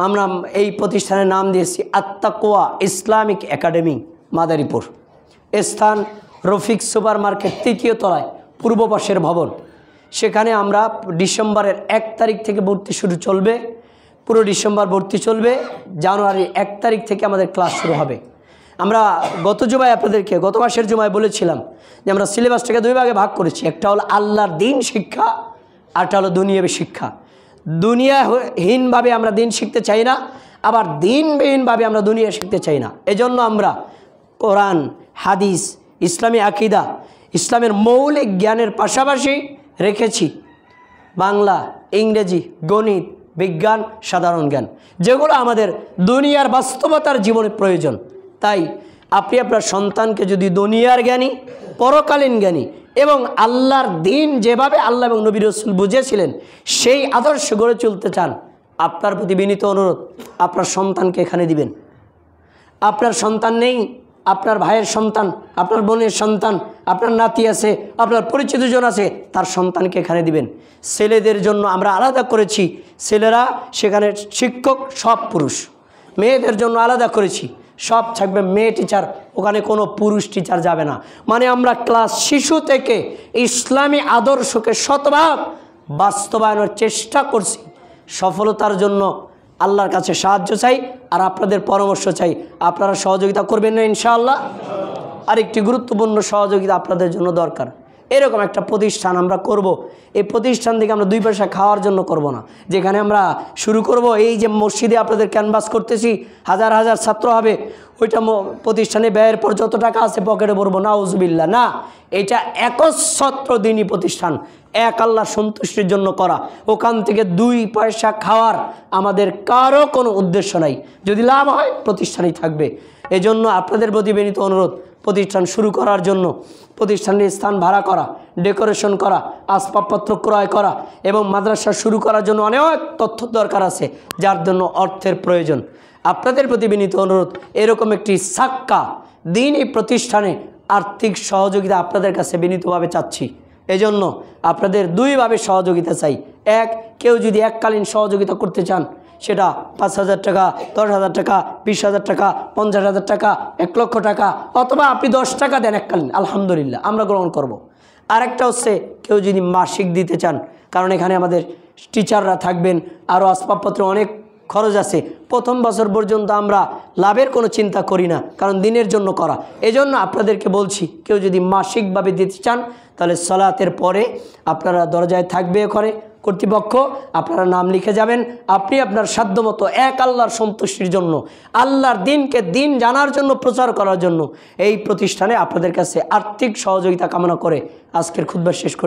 আমরা এই প্রতিষ্ঠানের নাম দিয়েছি আত্তাকওয়া ইসলামিক একাডেমি মাদারীপুর, স্থান রফিক সুপার মার্কেট ৩য় তলায় পূর্ব পাশের ভবন। সেখানে আমরা ডিসেম্বরের 1 তারিখ থেকে ভর্তি শুরু চলবে, পুরো ডিসেম্বর ভর্তি চলবে। জানুয়ারির 1 তারিখ থেকে আমাদের ক্লাস শুরু হবে। আমরা গত মাসের জুমায় বলেছিলাম যে আমরা সিলেবাসটাকে 2 ভাগে ভাগ করেছি। একটা হলো আল্লাহর দিন শিক্ষা, আরটা হলো দুনিয়াবী শিক্ষা। দুনিয়াহীনভাবে আমরা দিন শিখতে চাই না, আবার দিনবিহীনভাবে আমরা দুনিয়া শিখতে চাই না। এজন্য আমরা কোরআন, হাদিস, ইসলামী আকীদা, ইসলামের মৌলিক জ্ঞানের পাশাপাশি রেখেছি বাংলা, ইংরেজি, গণিত, বিজ্ঞান, সাধারণ জ্ঞান, যেগুলো আমাদের দুনিয়ার বাস্তবতার জীবনে প্রয়োজন। তাই আপনি আপনার সন্তানকে যদি দুনিয়ার জ্ঞানী, পরকালীন জ্ঞানী এবং আল্লাহর দিন যেভাবে আল্লাহ এবং নবী রাসূল বুঝেছিলেন সেই আদর্শ গড়ে চলতে চান, আপনার প্রতি বিনীত অনুরোধ, আপনার সন্তানকে এখানে দিবেন। আপনার সন্তান নেই, আপনার ভাইয়ের সন্তান, আপনার বোনের সন্তান, আপনার নাতি আছে, আপনার পরিচিতজন আছে, তার সন্তানকে এখানে দিবেন। ছেলেদের জন্য আমরা আলাদা করেছি, ছেলেরা সেখানে শিক্ষক, সব পুরুষ। মেয়েদের জন্য আলাদা করেছি, সব থাকবে মেয়ে টিচার, ওখানে কোনো পুরুষ টিচার যাবে না। মানে আমরা ক্লাস শিশু থেকে ইসলামী আদর্শকে শতভাগ বাস্তবায়নের চেষ্টা করছি। সফলতার জন্য আল্লাহর কাছে সাহায্য চাই আর আপনাদের পরামর্শ চাই। আপনারা সহযোগিতা করবেন না ইনশাআল্লাহ? আরেকটি গুরুত্বপূর্ণ সহযোগিতা আপনাদের জন্য দরকার। এরকম একটা প্রতিষ্ঠান আমরা করব। এই প্রতিষ্ঠান থেকে আমরা 2 পয়সা খাওয়ার জন্য করব না। যেখানে আমরা শুরু করব, এই যে মসজিদে আপনাদের ক্যানভাস করতেছি, হাজার হাজার ছাত্র হবে, ওইটা প্রতিষ্ঠানে ব্যয়ের পর যত টাকা আছে পকেটে ভরবো, নাউজুবিল্লাহ, না। এটা একচ্ছত্র দ্বীনি প্রতিষ্ঠান, এক আল্লাহ সন্তুষ্টির জন্য করা। ওখান থেকে 2 পয়সা খাওয়ার আমাদের কারো কোনো উদ্দেশ্য নাই। যদি লাভ হয় প্রতিষ্ঠানেই থাকবে। এজন্য আপনাদের প্রতি বিনীত অনুরোধ, প্রতিষ্ঠান শুরু করার জন্য প্রতিষ্ঠানের স্থান ভাড়া করা, ডেকোরেশন করা, আসবাবপত্র ক্রয় করা এবং মাদ্রাসা শুরু করার জন্য অনেক তথ্য দরকার আছে, যার জন্য অর্থের প্রয়োজন। আপনাদের প্রতি বিনীত অনুরোধ, এরকম একটি সাক্কা দ্বীনি প্রতিষ্ঠানে আর্থিক সহযোগিতা আপনাদের কাছে বিনীতভাবে চাচ্ছি। এজন্য আপনাদের 2 ভাবে সহযোগিতা চাই। এক, কেউ যদি এককালীন সহযোগিতা করতে চান, সেটা 5,000 টাকা, 10,000 টাকা, 20,000 টাকা, 50,000 টাকা, 1 লক্ষ টাকা, অথবা আপনি 10 টাকা দেন এককালীন, আলহামদুলিল্লাহ, আমরা গ্রহণ করব। আরেকটা হচ্ছে কেউ যদি মাসিক দিতে চান, কারণ এখানে আমাদের টিচাররা থাকবেন, আরও আসবাবপত্র অনেক খরচ আছে। প্রথম বছর পর্যন্ত আমরা লাভের কোনো চিন্তা করি না, কারণ দিনের জন্য করা। এজন্য আপনাদেরকে বলছি, কেউ যদি মাসিকভাবে দিতে চান, তাহলে সালাতের পরে আপনারা দরজায় থাকবে ওখানে কর্তৃপক্ষ, আপনারা নাম লিখে যাবেন। আপনি আপনার সাধ্যমতো এক আল্লাহর সন্তুষ্টির জন্য, আল্লাহর দিনকে দিন জানার জন্য, প্রচার করার জন্য এই প্রতিষ্ঠানে আপনাদের কাছে আর্থিক সহযোগিতা কামনা করে আজকের খুতবা শেষ